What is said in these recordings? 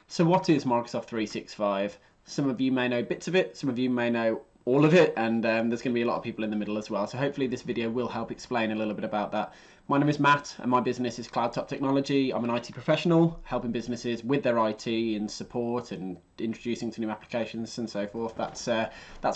So what is Microsoft 365? Some of you may know bits of it, some of you may know all of it, and there's going to be a lot of people in the middle as well. So hopefully this video will help explain a little bit about that. My name is Matt and my business is CloudTop Technology. I'm an IT professional helping businesses with their IT and support and introducing to new applications and so forth. That's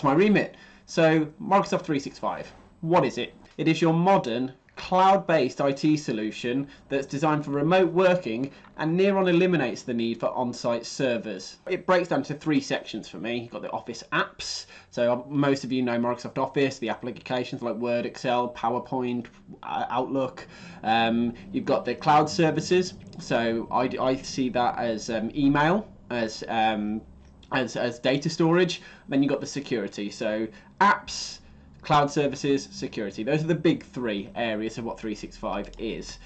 my remit. So Microsoft 365, what is it? It is your modern cloud-based IT solution that's designed for remote working and near on eliminates the need for on-site servers. It breaks down to three sections for me. You've got the Office apps, so most of you know Microsoft Office, the applications like Word, Excel, PowerPoint, Outlook. You've got the cloud services, so I see that as email, as data storage. Then you've got the security, so apps, cloud services, security. Those are the big three areas of what 365 is.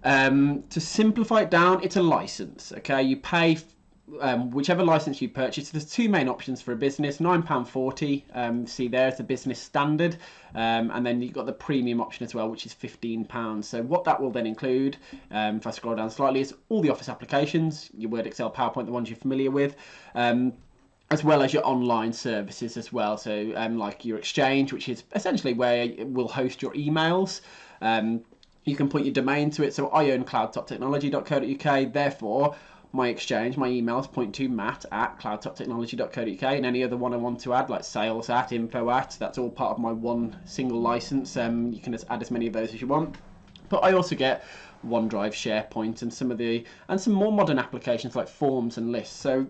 To simplify it down, it's a license. Okay, you pay whichever license you purchase. There's two main options for a business: £9.40. See there's the business standard, and then you've got the premium option as well, which is £15. So what that will then include, if I scroll down slightly, is all the Office applications, your Word, Excel, PowerPoint, the ones you're familiar with. As well as your online services as well, so like your Exchange, which is essentially where it will host your emails. You can put your domain to it, so I own cloudtoptechnology.co.uk, therefore my Exchange, my emails point to matt@cloudtoptechnology.co.uk, and any other one I want to add, like sales at, info at, that's all part of my one single license. You can just add as many of those as you want. But I also get OneDrive, SharePoint, and some more modern applications like forms and lists. So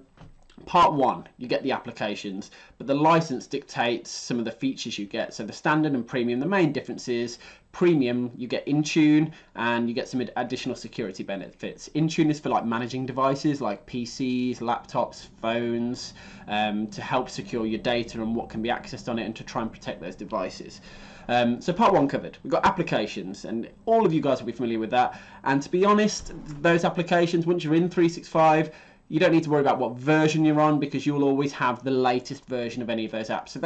part one, you get the applications, but the license dictates some of the features you get. So the standard and premium, the main difference is premium, you get Intune and you get some additional security benefits. Intune is for like managing devices like PCs, laptops, phones, to help secure your data and what can be accessed on it and to try and protect those devices. So part one covered. We've got applications, and all of you guys will be familiar with that. And to be honest, those applications, once you're in 365, you don't need to worry about what version you're on because you'll always have the latest version of any of those apps. So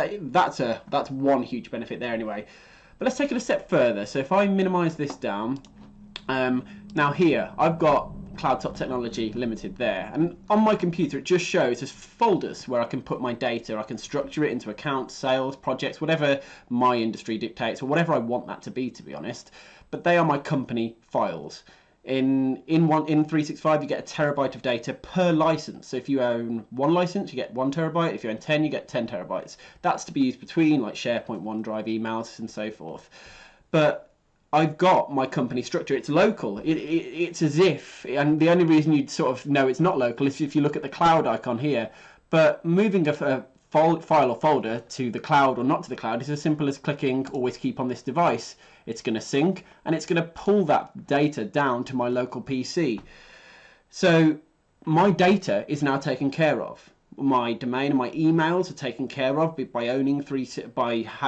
that's one huge benefit there anyway. But let's take it a step further. So if I minimize this down, now here I've got CloudTop Technology Limited there, and on my computer it just shows as folders where I can put my data. I can structure it into accounts, sales, projects, whatever my industry dictates or whatever I want that to be honest. But they are my company files. In 365 you get a terabyte of data per license. So if you own one license, you get 1 terabyte. If you own 10, you get 10 terabytes. That's to be used between like SharePoint, OneDrive, emails, and so forth. But I've got my company structure. It's local. It's as if, and the only reason you'd sort of know it's not local is if you look at the cloud icon here. But moving a file or folder to the cloud or not to the cloud is as simple as clicking always keep on this device. It's going to sync and it's going to pull that data down to my local PC. So my data is now taken care of. My domain and my emails are taken care of by owning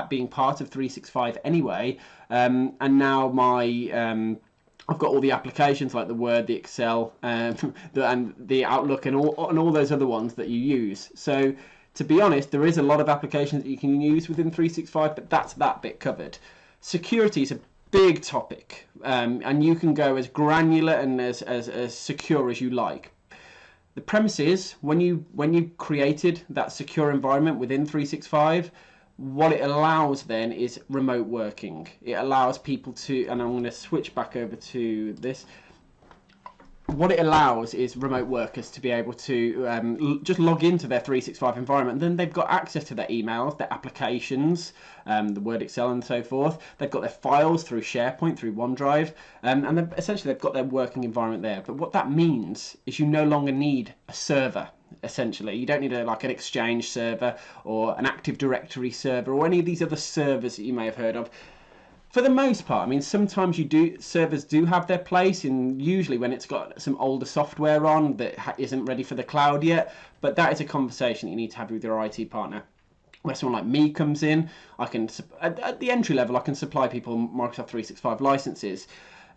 being part of 365 anyway. And now I've got all the applications like the Word, the Excel, and the Outlook, and all those other ones that you use. So to be honest, there is a lot of applications that you can use within 365, but that's that bit covered. Security is a big topic, and you can go as granular and as secure as you like. The premise is when you created that secure environment within 365, what it allows then is remote working. It allows people to, and I'm going to switch back over to this. What it allows is remote workers to be able to just log into their 365 environment, and then they've got access to their emails, their applications, the Word, Excel, and so forth. They've got their files through SharePoint, through OneDrive, and essentially they've got their working environment there. But what that means is you no longer need a server. Essentially, you don't need like an Exchange server or an Active Directory server or any of these other servers that you may have heard of. For the most part, I mean, sometimes servers do have their place, and usually when it's got some older software on that isn't ready for the cloud yet. But that is a conversation you need to have with your IT partner. Where someone like me comes in, I can at the entry level I can supply people Microsoft 365 licenses.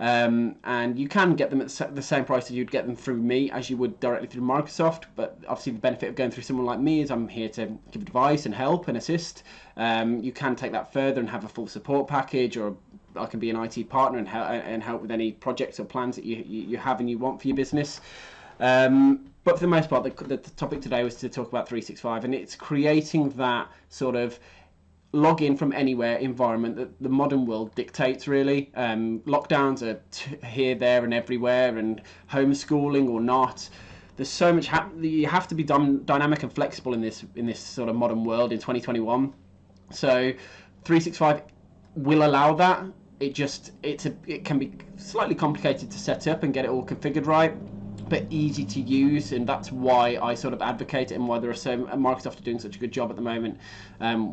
And you can get them at the same price that you'd get them through me as you would directly through Microsoft. But obviously the benefit of going through someone like me is I'm here to give advice and help and assist. You can take that further and have a full support package, or I can be an IT partner and help with any projects or plans that you have and you want for your business. But for the most part, the topic today was to talk about 365, and it's creating that sort of login from anywhere environment that the modern world dictates, really. Lockdowns are here, there, and everywhere, and homeschooling or not. There's so much you have to be dynamic and flexible in this sort of modern world in 2021. So 365 will allow that. It can be slightly complicated to set up and get it all configured right, but easy to use, and that's why I sort of advocate it, and why there are Microsoft are doing such a good job at the moment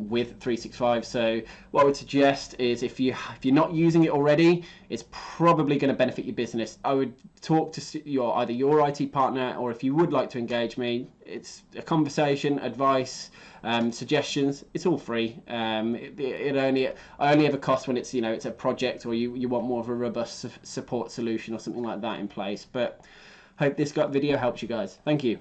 with 365. So what I would suggest is, if you're not using it already, it's probably going to benefit your business. I would talk to either your IT partner, or if you would like to engage me, it's a conversation, advice, suggestions. It's all free. I only ever cost when it's it's a project, or you want more of a robust support solution or something like that in place. But hope this video helps you guys. Thank you.